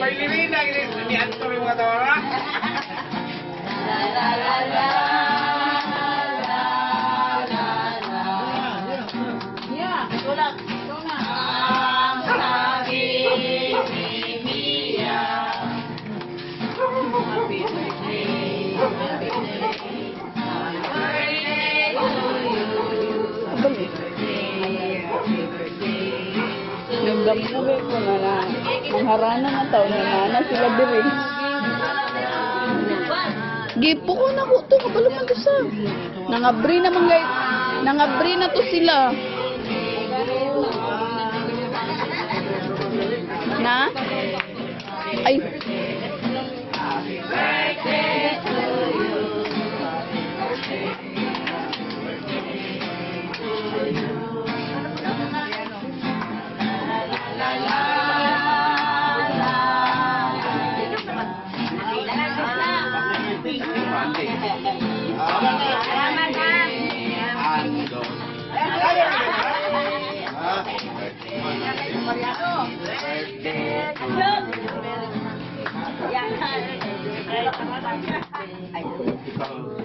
Pailirina, niyan kami mga tawa. Yeah, tulak. Ikaw na. Ang sabi ni Mia. Happy birthday. Happy birthday. Birthday to you. Happy birthday. Happy birthday. Nagdamuhi ko na na. Ang harana ng taon na sila diri. Gipo ko na ko to. Kabalo man to sa. Nangabri na mga nangabri na to sila. Na? Ay. Birthday to you. La la la Ikaw.